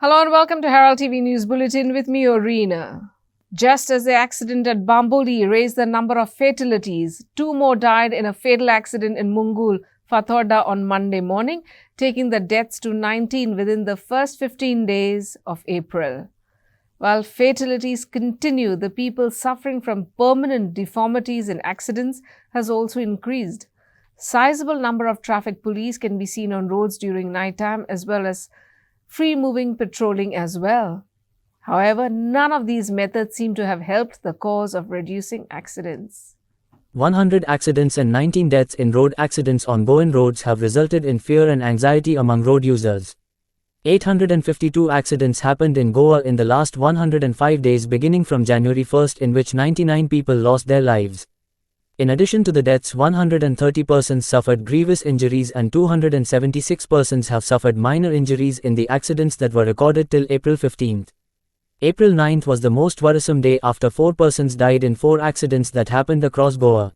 Hello and welcome to Herald TV News Bulletin with me, Orina. Just as the accident at Bamboli raised the number of fatalities, 2 more died in a fatal accident in Mungul, Fatorda on Monday morning, taking the deaths to 19 within the first 15 days of April. While fatalities continue, the people suffering from permanent deformities in accidents has also increased. Sizable number of traffic police can be seen on roads during night time as well as free-moving patrolling as well. However, none of these methods seem to have helped the cause of reducing accidents. 100 accidents and 19 deaths in road accidents on Goan roads have resulted in fear and anxiety among road users. 852 accidents happened in Goa in the last 105 days beginning from January 1st, in which 99 people lost their lives. In addition to the deaths, 130 persons suffered grievous injuries and 276 persons have suffered minor injuries in the accidents that were recorded till April 15th. April 9th was the most worrisome day after 4 persons died in 4 accidents that happened across Goa.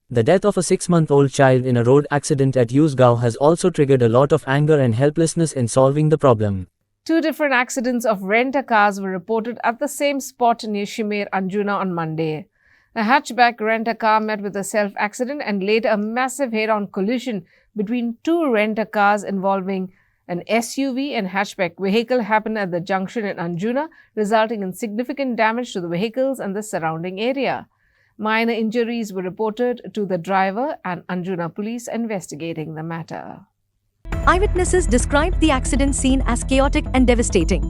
The death of a 6-month-old child in a road accident at Usgaon has also triggered a lot of anger and helplessness in solving the problem. 2 different accidents of rent-a-cars were reported at the same spot near Shimir, Anjuna on Monday. A hatchback rent-a-car met with a self-accident and later a massive head-on collision between 2 rent-a-cars involving an SUV and hatchback vehicle happened at the junction in Anjuna, resulting in significant damage to the vehicles and the surrounding area. Minor injuries were reported to the driver and Anjuna police investigating the matter. Eyewitnesses described the accident scene as chaotic and devastating.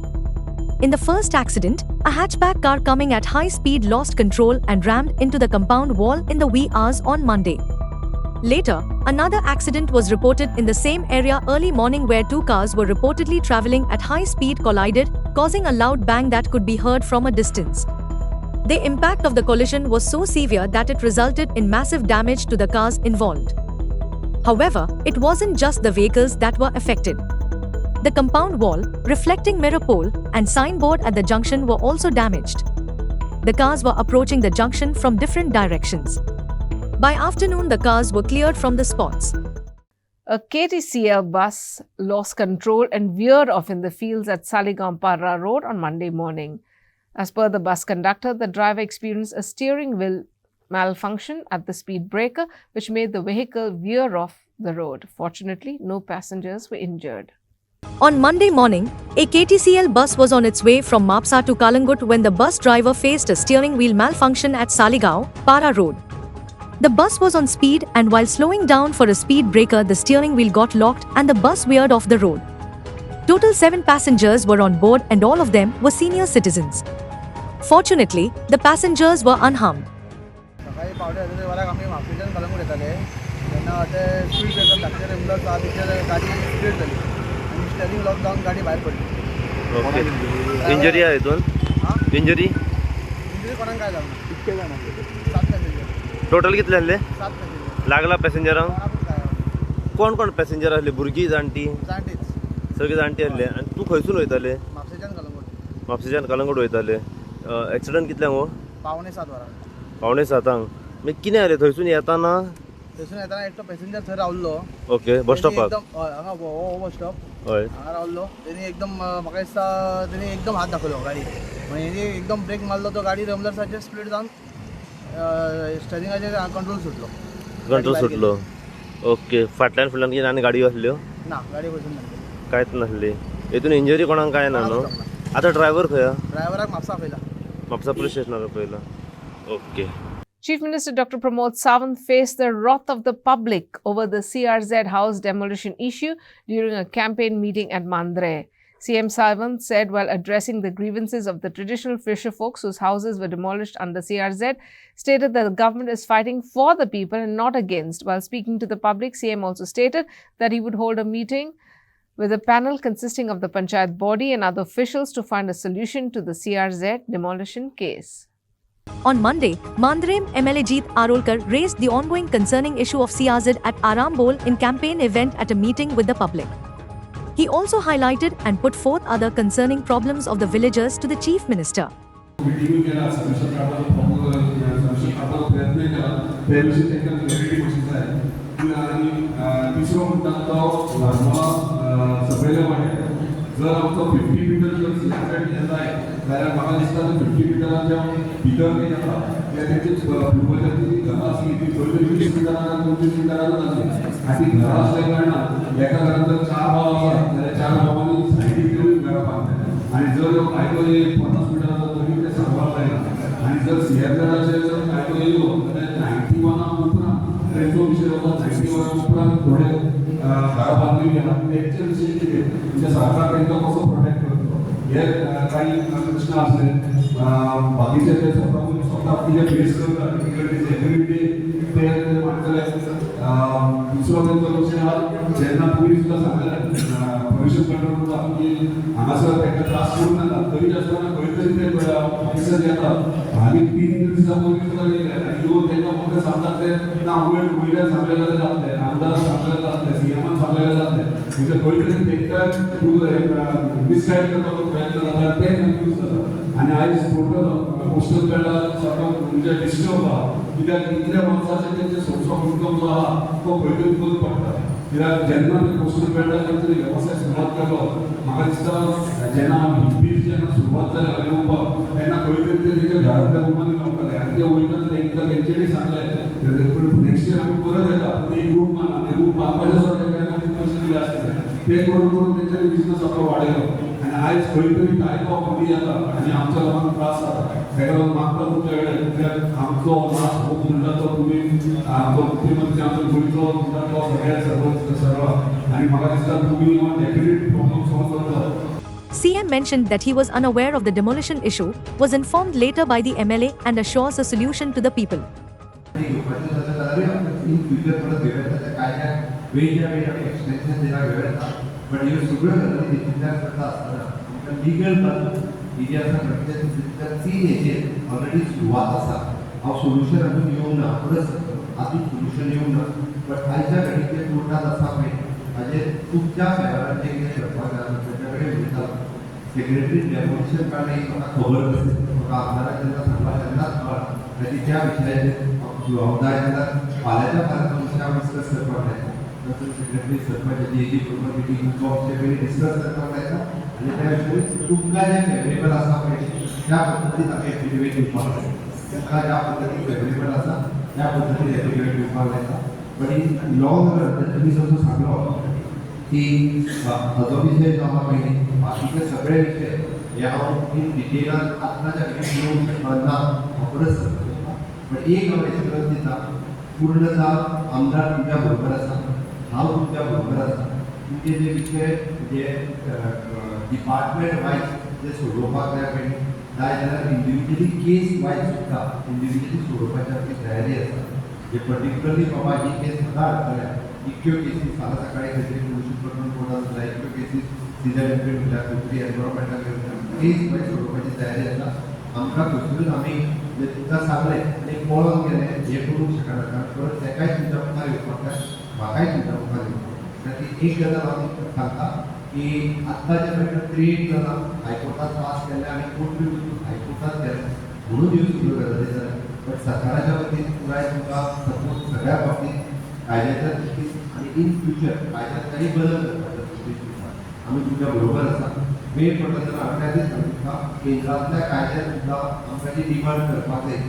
In the first accident, a hatchback car coming at high speed lost control and rammed into the compound wall in the wee hours on Monday. Later, another accident was reported in the same area early morning where 2 cars were reportedly traveling at high speed collided, causing a loud bang that could be heard from a distance. The impact of the collision was so severe that it resulted in massive damage to the cars involved. However, it wasn't just the vehicles that were affected. The compound wall, reflecting mirror pole, and signboard at the junction were also damaged. The cars were approaching the junction from different directions. By afternoon, the cars were cleared from the spots. A KTCL bus lost control and veered off in the fields at Saligaon-Parra Road on Monday morning. As per the bus conductor, the driver experienced a steering wheel malfunction at the speed breaker, which made the vehicle veer off the road. Fortunately, no passengers were injured. On Monday morning, a KTCL bus was on its way from Mapsa to Kalangut when the bus driver faced a steering wheel malfunction at Saligaon, Para Road. The bus was on speed and while slowing down for a speed breaker, the steering wheel got locked and the bus veered off the road. Total 7 passengers were on board and all of them were senior citizens. Fortunately, the passengers were unharmed. Okay injury आहे दोन injury total कितले आहले लागला पॅसेंजरांक कोण कोण passenger आहले भुरगीं जाणटी सगळे जाणटी आहले आनी तूं खंयसून वयताले म्हापशेच्यान कलंगूट वयताले एक्सिडंट कितल्यांक हो पावणे 7 मागीर कितें जालें थंयसून येताना एकटो पॅसेंजर थंय रावल्लो ओके बस स्टॉपार हांगा बस स्टॉप हय हांगा रावल्लो तेणी एकदम म्हाका दिसता तेणी एकदम हात दाखयलो गाडी म्हणजे एकदम ब्रेक मारलो तो गाडी रमलर्साचेर स्पीड जावन स्टेरिंगाचेर कंट्रोल सुटलो ओके फाटल्यान फुडल्यान कितें आनी गाडयो आसल्यो ना गाडी खंयसून नासली कांयच नासली हेतून इंजरी कोणाक काय ना न्हू आतां ड्रायव्हर खंय ड्रायव्हराक म्हापसा पयला म्हापसा पुलीस स्टेशनार पयला okay Chief Minister Dr. Pramod Sawant faced the wrath of the public over the CRZ house demolition issue during a campaign meeting at Mandre. CM Sawant said while addressing the grievances of the traditional fisher folks whose houses were demolished under CRZ, stated that the government is fighting for the people and not against. While speaking to the public, CM also stated that he would hold a meeting with a panel consisting of the Panchayat body and other officials to find a solution to the CRZ demolition case. On Monday, Mandrem MLA Jeet Arolkar raised the ongoing concerning issue of CRZ at Arambol in campaign event at a meeting with the public. He also highlighted and put forth other concerning problems of the villagers to the Chief Minister. जर आमचो 50 metre जर selected येता जाल्यार म्हाका दिसता 50 मिटराच्या भितर कितें जाता ते तेची पूर्वजांची घरां आसली ती पयलीं 20 मिटरान 25 मिटरान जाली आनी ती घरां असल्या कारणान एका घरान जर 4 भाव आसात जाल्यार 4 भावांनी सायडीक घेवन घरां बांदतात आनी जर कायदो 50 मिटराचो तरी ते सांबाळ जायना आनी जर सीएफआराचे जर कायदो येयलो जाल्यार 91 उपरांत तेंचो विशय होता 91 उपरांत थोडे घरां बांदलेली आहात तेंचे विशय कितें म्हणजे सरकार तांकां कसो प्रोटेक्ट करतलो हे काही प्रश्न आसले बाकीचे ते स्वता कितें फेस करता डिफिकल्टीज एवरी डे ते मानतले दुसरो तेंचो विशय आहा जेन्ना तुमी सुद्दां सांगलें पोल्युशन कंट्रोल करता की हांगासर तांकां त्रास करूं नाका तरी आसतना खंय तरी ते ऑफिसर येतात आनी 3 दिसां पयलीं सुद्दां येयले आनी येवन तांकां फक्त सांगतात ते ना वयल्यान सांगलें जाल्यार जातलें आमदारान सांगलें जातलें सीएमान सांगलें जातलें म्हणजे खंय तरी तांकां मिसगायड करपाचो प्रयत्न जाता ते कन्फ्यूज जाता आनी आयज टोटल पोस्टल बेल्टार सगळो म्हणजे डिस्टर्ब आहा कित्याक इतल्या वर्सांचे तेंचे सोर्स ऑफ इनकम जो आहा तो खंय तरी बंद पडटा कित्याक जेन्ना ते पोस्टल बेल्टाचेर तरी वेवसाय सुरवात केलो म्हाका दिसता जेन्ना हिप्पीज जेन्ना सुरवात जाली येवपाक तेन्ना खंय तरी ते तेंच्या घरांतल्या रुमांनी रावताले आनी ते वयतना तांकां तेंच्यांनी सांगलें नेक्स्ट इयर आमी परत येता पूण एक रूम बांदा आनी रूम बांदपाचे सुद्दां तांकां पयशे दिले आसतले ते करून करून तेंच्यांनी बिजनस आपलो वाडयलो आनी आयज खंय तरी टायप ऑफ मनी येता आनी आमच्या लोकांक त्रास जाता ताका लागून मागता तुमचे कडेन कित्याक आमचो लास्ट होप म्हणटा तो तुमी आमचो मुख्यमंत्री आमचो गोंयचो म्हणटा तो सगळ्या सर्व आनी म्हाका दिसता तुमी हो डेफिनेट प्रॉब्लम सॉल्व करता. CM mentioned that he was unaware of the demolition issue, was informed later by the MLA and assures a solution to the people. But ह्यो सगळ्यो गजाली विचार करता आसतना लिगल इतिहासांत 3 हेचेर ऑलरेडी सुरवात आसा हांव सोल्युशन अजून येवंक ना परत आजून सोल्युशन येवंक ना बट आयच्या घडीक ते कोर्टांत आसा पळय हाजेर तुमच्या फेवरान जें कितें करपाक जाय ताचे कडेन उलयता सेक्रेटरी डेमोलिशन काडलें ही म्हाका खबर नासली म्हाका आमदाराक जेन्ना सांगला तेन्नाच कळ्ळां ताची त्या विशयाचेर जबाबदार जेन्ना फाल्यांच्या फाल्यां विशयार डिस्कस करपाक जाय सेक्रेटरी सरपंचाची जी पूर्ण मिटींग पयलीं डिस्कस करपाक जाता आनी त्या विशयी तुमकां जें फेवरेबल आसा पळय त्या पद्दतीन आमी एफिडेवीट दिवपाक जाय तुमकां ज्या पद्दतीन फेवरेबल आसा त्या पद्दतीन एफिडेवीट दिवपाक जाता बट इन लॉंग रन तुमी जसो सांगलो की हाजो विशय जो आहा पळय बाकीचे सगळे विशय हे हांव इन डिटेलान आतांच्या घडीक येवंक शकना हांव परत सांगता बट एक हांव एश्युरन्स दिता पूर्णता आमदार तुमच्या बरोबर आसा हांव तुमच्या बरोबर आसा तुमचे जे विशय जे डिपार्टमेंट वायज जे सोडोवपाक जाय पळय जाल्यार इंडिविज्युअली केस वायज सुद्दां इंडिविज्युअली सोडोवपाची आमची तयारी आसा जे पर्टिक्युलरली बाबा ही केस म्हाका हाडटले इतक्यो केसीस फाल्यां सकाळी खंय तरी पोल्युशन कंट्रोल बोर्डान जाय इतक्यो केसीस सिजन इन्फ्लुएंट खंय तरी एनवायरमेंटाक केस वायज सोडोवपाची तयारी आसा आमकां खंयसरूच आमी तुमकां सांगलें आनी पळोवन गेलें हें करूंक शकना कारण परत तेकाय तुमच्या मुखार येवपाक जाय म्हाकाय तुमच्या मुखार येवपाक ती एक गजाल हांव सांगता की आत्ताच्या घडीक क्रिएट जालां हायकोर्टात पास केल्ले आनी कोर्ट बी हायकोर्टात केले म्हणून ह्यो सगळ्यो गजाली जाल्या बट सरकाराच्या वतीन पुराय तुमकां सपोर्ट सगळ्या बाबतींत कायद्याच्या दृश्टीन आनी इन फ्युचर कायद्यात काही बदल करपाच्या दृश्टीन आमी तुमच्या बरोबर आसा वेळ पडटा तेन्ना हांवें आदींच सांगितलां केंद्रांतल्या कायद्यात सुद्दां आमकां जी डिमांड करपाक जाय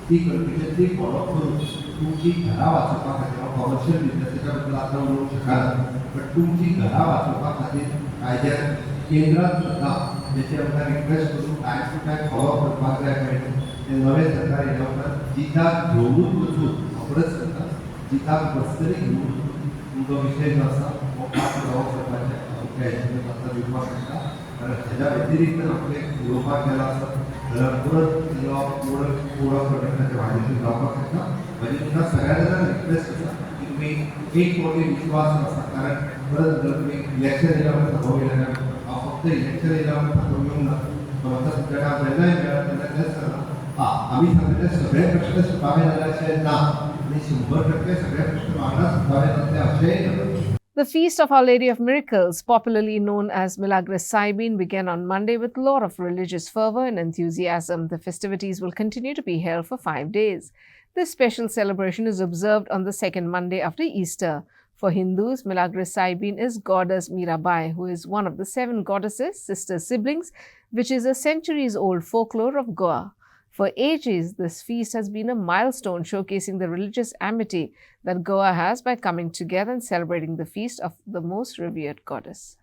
ती कंटिन्युअसली फॉलो करून तुमची घरां वाचोवपा खातीर हांव कमर्शियल बिजनेसाच्या बद्दल आतां उलोवंक शकना बट तुमची घरां वाचोवपा खातीर कायद्यात केंद्रांत सुद्दां जेचे आमकां रिक्वेस्ट करून टायम टू टायम फॉलो करपाक जाय पळय ते नवें सरकार येयल्या उपरांत जिताक घेवनूच वचून हांव परत सांगता जिताक बसतरी घेवन वचून तुमचो विशय जो आसा हो पास जावंक शकपाचें तुमच्या हेजेर आतां दिवपाक शकता कारण हेज्या व्यतिरिक्त आपले उलोवपाक गेला आसा जाल्यार परत पुरो प्रोडक्टाचे वायलेशन जावपाक शकता म्हाजी तुमकां सगळ्या जाणांक रिक्वेस्ट आसा की तुमी एक फावटी विश्वास आसा कारण परत जर तुमी इलेक्शन येयल्या उपरांत थांबोव गेले ना हांव फक्त इलेक्शन येयल्या उपरांत थांबोव येवंक ना म्हाका तुमच्या जेन्नाय मेळत तेन्ना तेंच सांगता आमी सांगले सगळे प्रश्न सुटावे जाल्यार अशें ना आनी 100% सगळे प्रश्न वांगडा सुटावे जातले अशेंय ना. The Feast of Our Lady of Miracles, popularly known as Milagres Saibin, began on Monday with a lot of religious fervor and enthusiasm. The festivities will continue to be held for 5 days. This special celebration is observed on the second Monday after Easter. For Hindus, Milagres Saibin is goddess Mirabai, who is one of the 7 goddesses, sister siblings, which is a centuries-old folklore of Goa. For ages, this feast has been a milestone showcasing the religious amity that Goa has by coming together and celebrating the feast of the most revered goddess.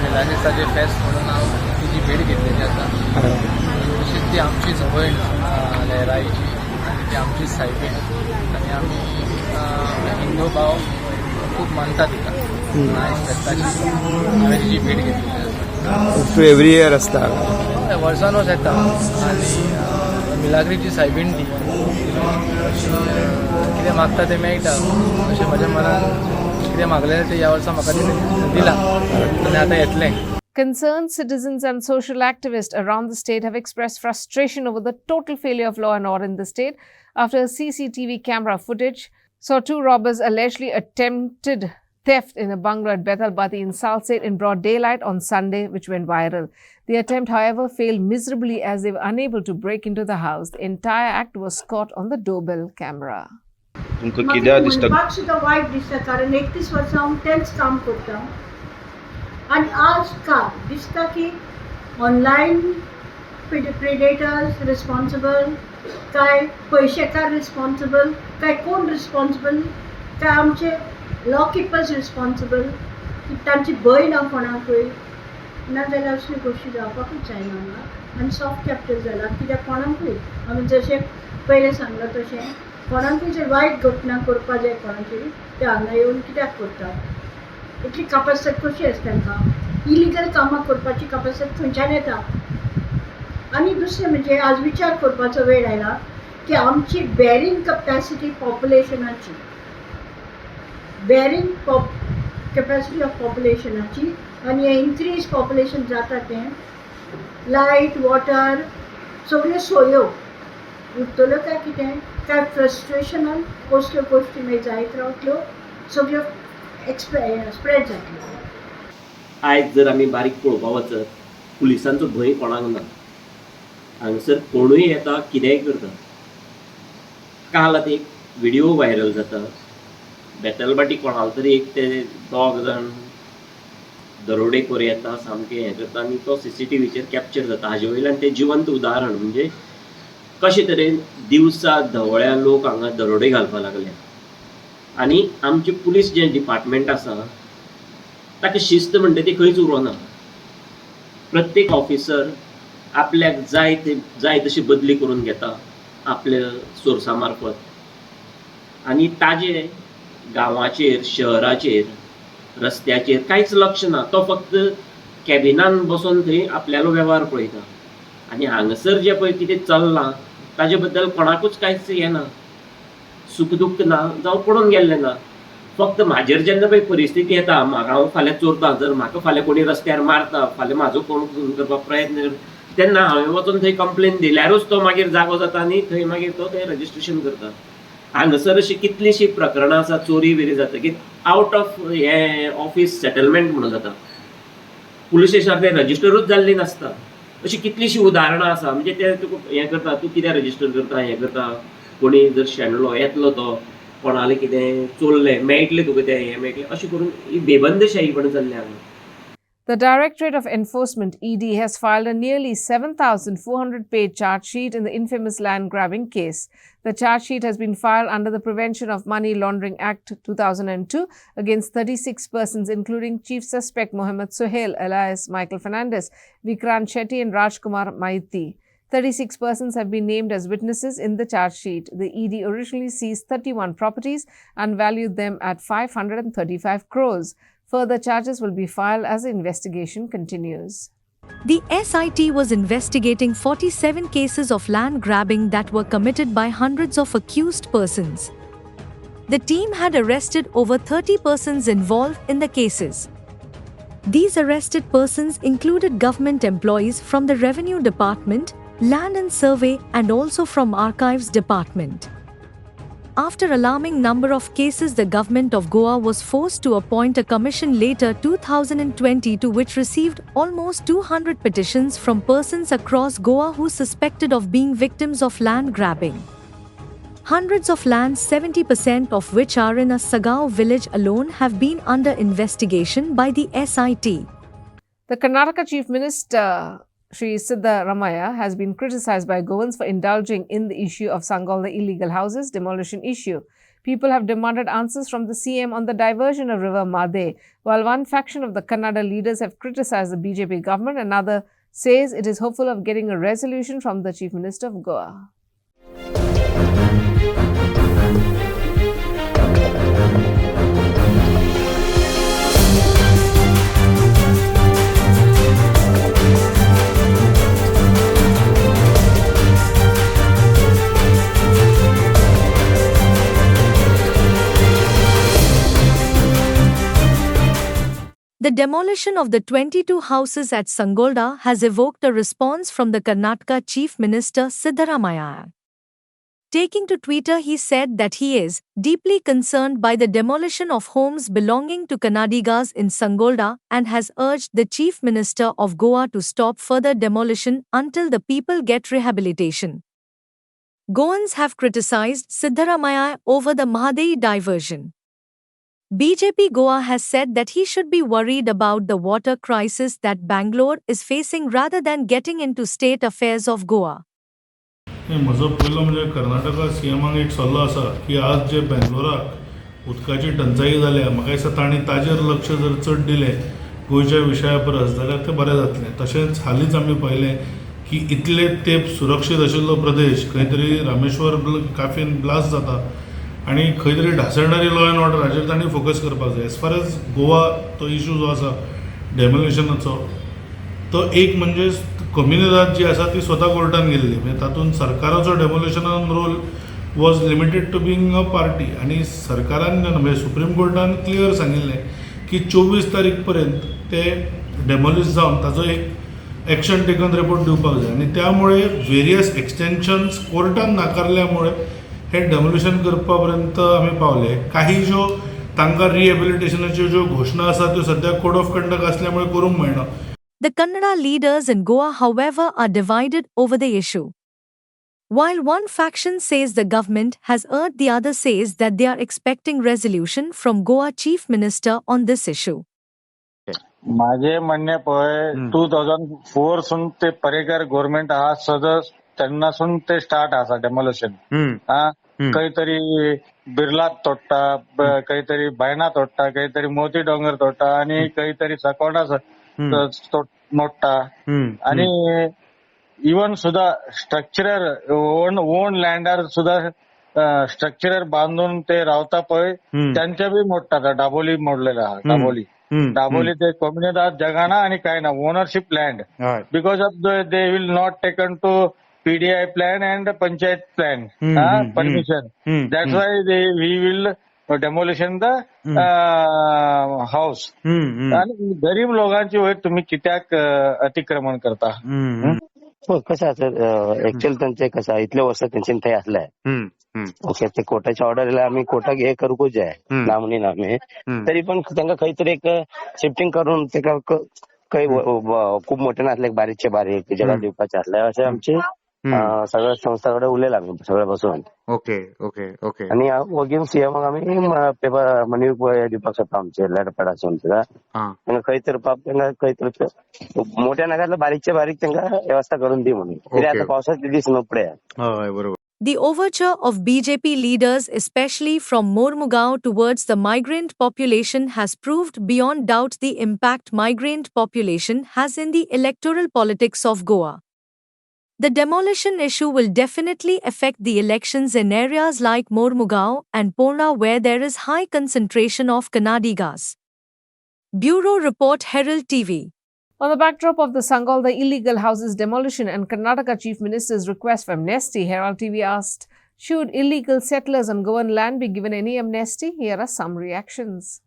मिलाग्रेसाचे फेस्त म्हणून हांव तुजी भेट घेतलेली आसा. तशीच ती आमची जवळ लहराईची आनी ती आमची सायबीण आनी आमी हिंदू भाव खूब मानता तिका. आयज फेस्ताची हांवें तिची भेट घेतलेली आसा. एवरी इयर आसता वर्सान वर्स येता आनी मिलाग्रेची सायबीण ती कितें मागता तें मेळटा अशें म्हाज्या मनान कितें मागलेलें तें ह्या वर्सा म्हाका दिलां आनी आतां येतलें. Concerned citizens and social activists around the state have expressed frustration over the total failure of law and order in the state after CCTV camera footage saw 2 robbers allegedly attempted theft in a bungalow at Bethalbati in Salsette in broad daylight on Sunday, which went viral. The attempt, however, failed miserably as they were unable to break into the house. The entire act was caught on the doorbell camera. तुमकां कित्याक दिसता म्हणपाक सुद्दां वायट दिसता कारण 31 वर्सां हांव तेंच काम करता आनी आज काल दिसता की ऑनलायन प्रेडेटर्स रिस्पॉन्सिबल काय पयशेकार रिस्पॉन्सिबल काय कोण रिस्पॉन्सिबल काय आमचे लॉ किपर्स रिस्पॉन्सिबल की तांची भंय ना कोणाकूय नाजाल्यार असल्यो गोश्टी जावपाकूच जायना हांगा आनी सॉफ्ट कॅप्चर जाला कित्याक कोणाकूय आमी जशें पयलें सांगलां तशें कोणाकूय जर वायट घटना करपा जाय कोणाचेर ते हांगा येवन कित्याक करतात इतली कॅपेसिटी कशी आसता तांकां इलिगल कामां करपाची कॅपेसिटी खंयच्यान येता आनी दुसरें म्हणजे आज विचार करपाचो वेळ आयला की आमची bearing capacity पॉप्युलेशनाची bearing capacity of पॉप्युलेशनाची आनी हे इन्क्रीज पॉप्युलेशन जाता तें लायट वॉटर सगळ्यो सोयो उरतल्यो काय कितें काय फ्रस्ट्रेशनान कसल्यो गोश्टी मागीर जायत रावतल्यो सगळ्यो स्प्रेड जातल्यो. आयज जर आमी बारीक पळोवपा वचत पुलिसांचो भंय कोणाक ना. हांगसर कोणूय येता कितेंय करता. काल आतां एक व्हिडिओ व्हायरल जाता बेतलबाटी कोणालो तरी एक ते 2 जाण दरोडेखोर येता सामकें हें करता आनी तो CCTVचेर कॅप्चर जाता. हाजे वयल्यान तें जिवंत उदाहरण म्हणजे कशे तरेन दिवसा धवळ्या लोक हांगा दरोडे घालपा लागले आनी आमचे पुलीस जे डिपार्टमेंट आसा ताका शिस्त म्हणटा ती खंयच उरोना. प्रत्येक ऑफिसर आपल्याक जाय तशी बदली करून घेता आपल्या सोर्सा मार्फत आनी ताजे गांवाचेर शहराचेर रस्त्याचेर कांयच लक्ष ना. तो फक्त कॅबिनान बसून थंय आपल्यालो वेव्हार पळयता आनी हांगसर जे पळय कितें चल्लां ताजे बद्दल कोणाकूच कांयच हें ना सुख दुख्ख ना जावं पडून गेल्लें ना. फक्त म्हाजेर जेन्ना पळय परिस्थिती येता हांव फाल्यां चोरता जर म्हाका फाल्यां कोणी रस्त्यार मारता फाल्यां म्हाजो कोण करपाक प्रयत्न तेन्ना हांवें वचून थंय कंप्लेन दिल्यारूच तो मागीर जागो जाता आनी थंय मागीर तो थंय रजिस्ट्रेशन करता. हांगसर अशी कितलीशीं प्रकरणां आसा चोरी बिरी जाता की आवट ऑफ हें ऑफीस सेटलमेंट म्हणून जाता पुलीस स्टेशनार ते रजिस्टरूच जाल्ली नासता. अशी कितलीशी उदाहरणां आसा. म्हणजे ते तुका हें करता, तूं कित्याक रजिस्टर करता, हें करता, कोणी जर शेणलो येतलो तो, कोणालें कितें चोरलें मेळटलें तुका तें, हें मेळटलें, अशें करून ही बेबंदशाहीपण जाल्लें हांगा. The Directorate of Enforcement (ED) has filed a nearly 7,400-page charge sheet in the infamous land grabbing case. The charge sheet has been filed under the Prevention of Money Laundering Act 2002 against 36 persons, including chief suspect Mohammed Sohail alias Michael Fernandez, Vikrant Shetty and Rajkumar Maiti. 36 persons have been named as witnesses in the charge sheet. The ED originally seized 31 properties and valued them at 535 crores. Further charges will be filed as the investigation continues. The SIT was investigating 47 cases of land grabbing that were committed by hundreds of accused persons. The team had arrested over 30 persons involved in the cases. These arrested persons included government employees from the Revenue Department, Land and Survey, and also from Archives Department. After alarming number of cases, the government of Goa was forced to appoint a commission later 2020 to which received almost 200 petitions from persons across Goa who suspected of being victims of land grabbing. Hundreds of lands, 70% of which are in a Sagao village alone, have been under investigation by the SIT. The Karnataka Chief Minister Sri Siddaramaiah has been criticized by Goans for indulging in the issue of Sangal, the illegal houses demolition issue. People have demanded answers from the CM on the diversion of River Made. While one faction of the Kannada leaders have criticized the BJP government, another says it is hopeful of getting a resolution from the Chief Minister of Goa. The demolition of the 22 houses at Sangolda has evoked a response from the Karnataka Chief Minister Siddaramaiah. Taking to Twitter, he said that he is deeply concerned by the demolition of homes belonging to Kannadigas in Sangolda and has urged the Chief Minister of Goa to stop further demolition until the people get rehabilitation. Goans have criticized Siddaramaiah over the Mahadei diversion. BJP Goa has said that he should be worried about the water crisis that Bangalore is facing rather than getting into state affairs of Goa. म्हजो पयलो म्हणजे कर्नाटका सीएमाक एक सल्लो आसा की आज जे बेंगलोराक उदकाची टंचाई जाल्या, म्हाका दिसता तांणी ताजेर लक्ष जर चड दिलें गोंयच्या विशया परस जाल्यार तें बरें जातलें. तशेंच हालींच आमी पळयलें की इतले तेंप सुरक्षीत आशिल्लो प्रदेश खंय तरी रामेश्वर काफेन ब्लास्ट जाता आनी खंय तरी ढासळणारी लॉ एंड ऑर्डर हाचेर तांणी फोकस करपाक जाय. एज फार एज गोवा तो इशू जो आसा डेमोलिशनाचो, तो एक म्हणजे कम्युनिदाद जी आसा ती स्वता कोर्टान गेल्ली, म्हणजे तातूंत सरकाराचो डेमोलिशनान role was limited to being a party. आनी सरकारान म्हणजे सुप्रीम कोर्टान क्लियर सांगिल्लें की 24 तारीख पर्यंत ते डेमोलिश जावन ताचो एक एक्शन टेकन रिपोर्ट दिवपाक जाय. आनी त्यामुळे वेरियस एक्सटेन्शन्स कोर्टान नाकारल्यामुळे हे डेमोलिशन करपा पर्यंत आमी पावले. काही ज्यो तांकां रिहेबिलिटेशनाच्यो ज्यो घोशणा आसा त्यो सद्या कोड ऑफ कंडक्ट असल्यामुळे करूंक मेळना. The Kannada leaders in Goa, however, are divided over the issue. While one faction says the government has erred, the other says that they are expecting resolution from Goa Chief Minister on this issue. माझे म्हणणे पळय 2004 सून ते Parrikar government आहा सदस तेन्नासून ते start आसा demolition. खंय तरी बिर्लात तोडटा, खंय तरी बायना तोडटा, खंय तरी मोती डोंगर तोडटा आनी खंय तरी साकोंडा मोडटा. आनी इवन सुद्धा स्ट्रक्चरर ओन लँडार सुद्धा स्ट्रक्चरर बांधून ते रावता पळय त्यांचे बी मोडटा. दाबोली मोडलेला आहा. दाबोली ते कम्युनिदाद जगाना आणि काय ना ownership land because of they will not taken to PDI plan and panchayat plan permission. That's why we will demolition the house. आणि गरीब लोकांची वयर तुम्ही कित्याक अतिक्रमण करता? कसं असं ऍक्च्युअली त्यांचे कसं इतले वर्ष त्यांचे थंय असलाय. ओके, ते कोर्टाच्या ऑर्डर आम्ही कोर्टाक हे करूकूच जाय ना म्हणून आम्ही तरी पण त्यांना खंय तरी एक शिफ्टिंग करून ते काही खूप मोठे नासले बारीकचे बारीक जगात दिवपाचे असले असे आमचे सगळ्या संस्थाकडे उरलेला आम्ही सगळे बसून. Okay okay okay. आणि वगीन मग आम्ही पेपर मनी दिवपाक शकता आमचे लॅडपॅड असून त्यांना खंय तर त्यांना खंय तर मोठ्या नगरातलं बारीकचे बारीक त्यांना व्यवस्था करून दी म्हणून. कित्याक आता पावसाचे दीस न्हू फुडें. हय बरोबर. The overture of BJP leaders, especially from Mormugao towards the migrant population, has proved beyond doubt the impact migrant population has in the electoral politics of Goa. The demolition issue will definitely affect the elections in areas like Mormugao and Pona where there is high concentration of Kannadigas. Bureau Report, Herald TV. On the backdrop of the Sangalda illegal houses demolition and Karnataka Chief Minister's request for amnesty, Herald TV asked, should illegal settlers on Goan land be given any amnesty? Here are some reactions.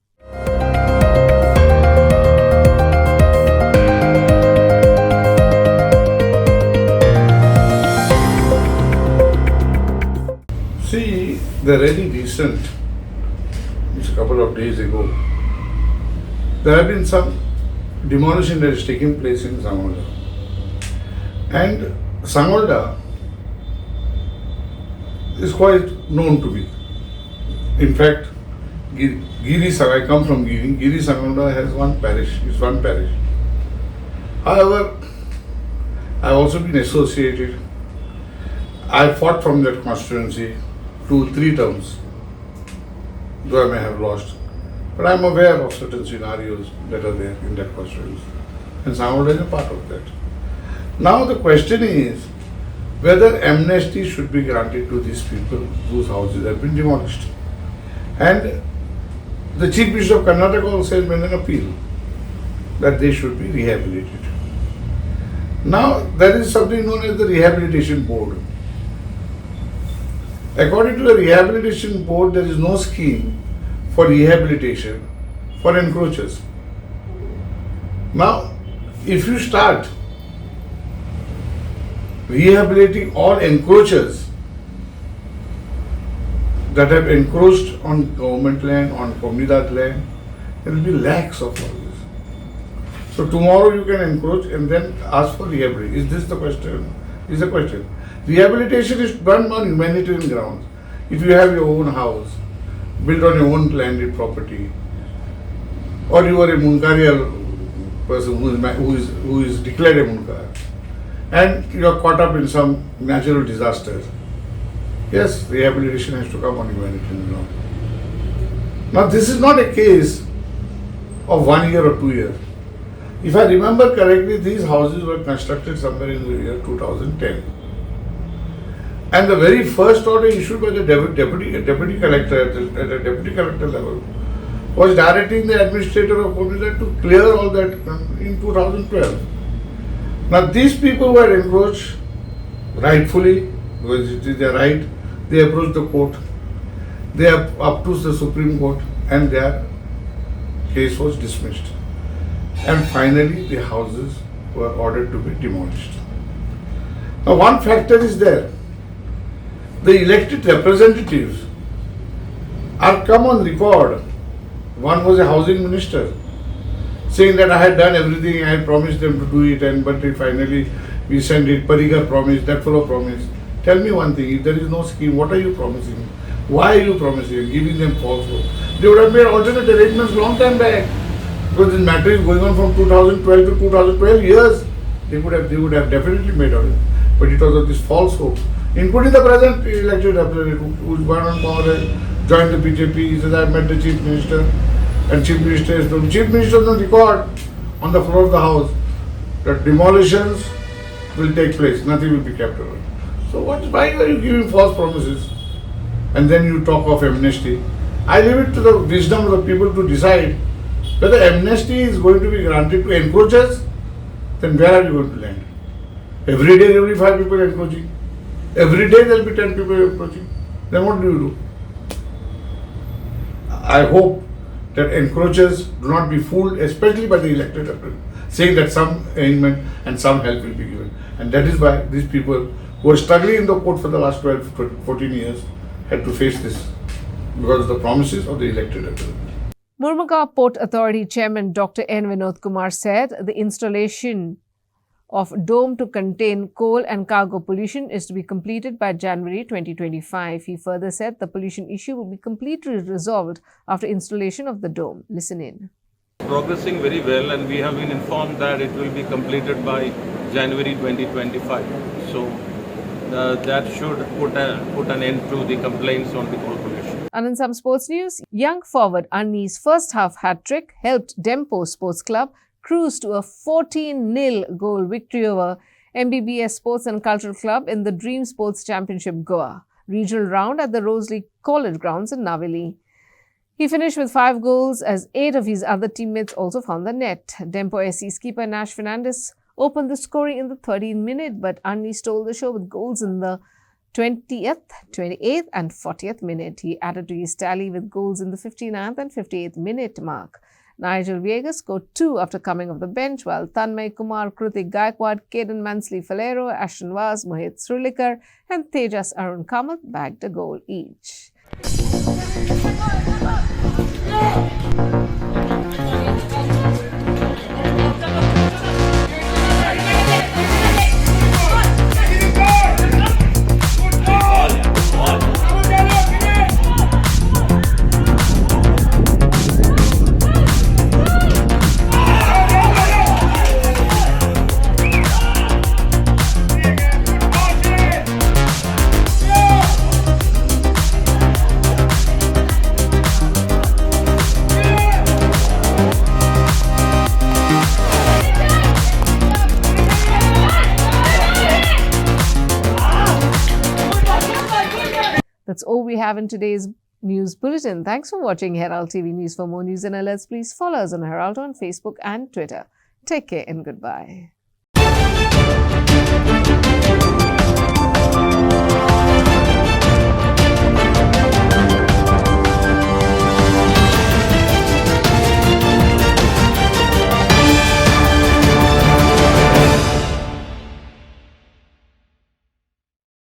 See, the really recent, it's a couple of days ago, there have been some demolition that is taking place in Sangalda. And Sangalda is quite known to me. In fact, I come from Giri. Giri Sangalda has one parish. It's one parish. However, I've also been associated. I fought from that constituency 2-3 terms, though I may have lost. But I'm aware of certain scenarios that are there in that constituency. And Sangalda is a part of that. Now the question is whether amnesty should be granted to these people whose houses have been demolished. And the Chief Minister of Karnataka also has made an appeal that they should be rehabilitated. Now there is something known as the Rehabilitation Board. According to the Rehabilitation Board, there is no scheme for rehabilitation for encroachers. Now, if you start rehabilitating all encroachers that have encroached on government land, on Comunidad land, there will be lakhs of houses. So tomorrow you can encroach and then ask for rehabilitation. Is this the question? Is the question. Rehabilitation is done on humanitarian grounds. If you have your own house, built on your own landed property, or you are a Munkarial person who is declared a Munkar, and you are caught up in some natural disaster, yes, rehabilitation has to come on humanitarian ground. Now this is not a case of 1 year or 2 years. If I remember correctly, these houses were constructed somewhere in the year 2010. And the very first order issued by the deputy collector at the deputy collector level was directing the administrator of Comunidad to clear all that in 2012. Now these people were encroached rightfully, because it is their right. They approached the court. They are up to the Supreme Court, and their case was dismissed. And finally the houses were ordered to be demolished. Now one factor is there. The elected representatives are come on record. One was a housing minister saying that I had done everything, I had promised them to do it, but finally we sent it. Parikar promised, that fellow promised. Tell me one thing, if there is no scheme, what are you promising? Why are you promising? Giving them false hope. They would have made alternate arrangements long time back. Because this matter is going on from 2012 to 2012 years. They would have definitely made out. But it was of this false hope. Including the present elected representative who is gone on power, joined the BJP. He says, I met the Chief Minister, and Chief Minister is told. Chief Minister is on record on the floor of the House that demolitions will take place, nothing will be kept over. So why are you giving false promises? And then you talk of amnesty. I leave it to the wisdom of the people to decide whether amnesty is going to be granted to encroachers, then where are you going to land? Every day there will be 5 people encroaching. Every day there will be 10 people encroaching. Then what do you do? I hope that encroachers do not be fooled, especially by the elected representatives, saying that some arrangement and some help will be given. And that is why these people who are struggling in the court for the last 12, 14 years had to face this, because of the promises of the elected representatives. Murmugaon Port Authority Chairman Dr. N. Vinod Kumar said the installation of dome to contain coal and cargo pollution is to be completed by January 2025. He further said the pollution issue will be completely resolved after installation of the dome. Listen in. Progressing very well, and we have been informed that it will be completed by January 2025. So that should put an end to the complaints on the coal pollution. And in some sports news, young forward Anni's first half hat-trick helped Dempo Sports Club cruise to a 14-0 goal victory over MBBS Sports and Cultural Club in the Dream Sports Championship Goa regional round at the Rosalie College grounds in Navili. He finished with 5 goals as 8 of his other teammates also found the net. Dempo SC's keeper Nash Fernandez opened the scoring in the 13th minute, but Anni stole the show with goals in the 20th, 28th and 40th minute. He added to his tally with goals in the 59th and 58th minute mark. Nigel Viegas scored 2 after coming off the bench, while Tanmay Kumar, Krutik Gaikwad, Caden Mansley Falero, Ashton Vaz, Mohit Srulikar and Tejas Arun Kamath bagged a goal each. That's all we have in today's news bulletin. Thanks for watching Herald TV News. For more news and alerts, please follow us on Herald on Facebook and Twitter. Take care and goodbye.